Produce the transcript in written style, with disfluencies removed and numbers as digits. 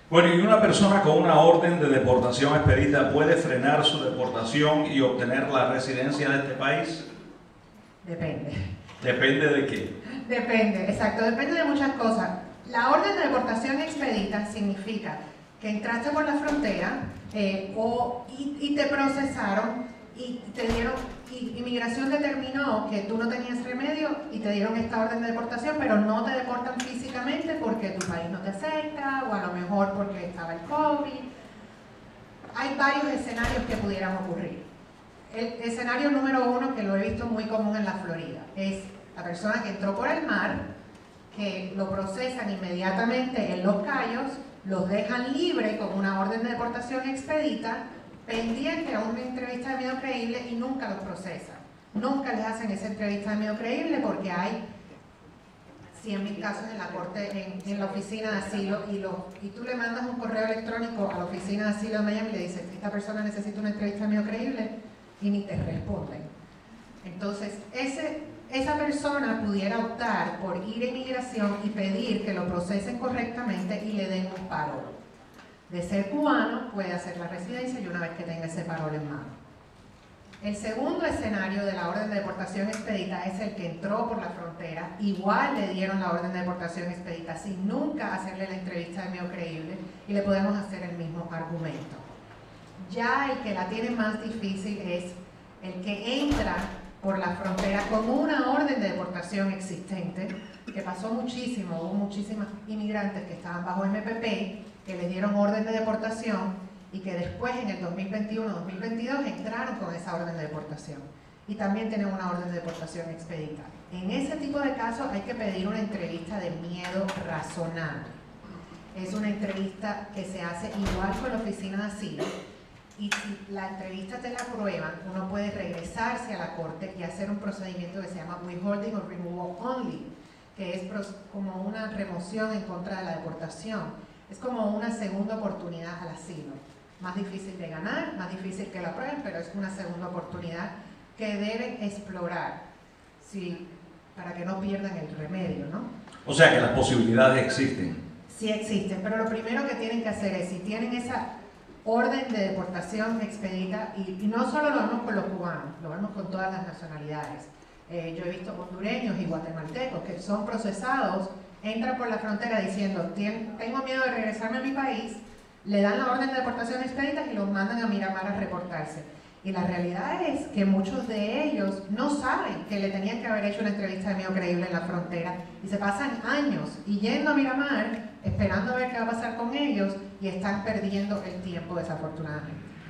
Bueno, ¿y una persona con una orden de deportación expedita puede frenar su deportación y obtener la residencia de este país? Depende. ¿Depende de qué? Depende, exacto, depende de muchas cosas. La orden de deportación expedita significa que entraste por la frontera y te procesaron y te dieron, y inmigración determinó que tú no tenías remedio y te dieron esta orden de deportación, pero no te deportan físicamente porque tu país no te acepta o a lo mejor porque estaba el COVID. Hay varios escenarios que pudieran ocurrir. El escenario número uno, que lo he visto muy común en la Florida, es la persona que entró por el mar, que lo procesan inmediatamente en Los Cayos, los dejan libre con una orden de deportación expedita, pendiente a una entrevista de miedo creíble y nunca los procesan. Nunca les hacen esa entrevista de miedo creíble porque hay 100.000 casos en la corte, en la oficina de asilo, y tú le mandas un correo electrónico a la oficina de asilo de Miami y le dices, esta persona necesita una entrevista de miedo creíble, y ni te responden. Entonces, esa persona pudiera optar por ir a inmigración y pedir que lo procesen correctamente y le den un parol. De ser cubano, puede hacer la residencia y una vez que tenga ese parol en mano. El segundo escenario de la orden de deportación expedita es el que entró por la frontera, igual le dieron la orden de deportación expedita sin nunca hacerle la entrevista de miedo creíble y le podemos hacer el mismo argumento. Ya el que la tiene más difícil es el que entra por la frontera con una orden de deportación existente, que pasó muchísimo, hubo muchísimos inmigrantes que estaban bajo MPP, que les dieron orden de deportación y que después en el 2021-2022 entraron con esa orden de deportación y también tienen una orden de deportación expedita. En ese tipo de casos hay que pedir una entrevista de miedo razonable. Es una entrevista que se hace igual con la oficina de asilo, y si la entrevista te la aprueban, uno puede regresarse a la corte y hacer un procedimiento que se llama withholding or removal only, que es como una remoción en contra de la deportación. Es como una segunda oportunidad al asilo. Más difícil de ganar, más difícil que la aprueben, pero es una segunda oportunidad que deben explorar para que no pierdan el remedio, ¿no? O sea que las posibilidades existen. Sí existen, pero lo primero que tienen que hacer es, si tienen esa orden de deportación expedita, y no solo lo vemos con los cubanos, lo vemos con todas las nacionalidades. Yo he visto hondureños y guatemaltecos que son procesados, entran por la frontera diciendo, tengo miedo de regresarme a mi país, le dan la orden de deportación expedita y los mandan a Miramar a reportarse. Y la realidad es que muchos de ellos no saben que le tenían que haber hecho una entrevista de miedo creíble en la frontera y se pasan años y yendo a Miramar esperando a ver qué va a pasar con ellos y están perdiendo el tiempo desafortunadamente.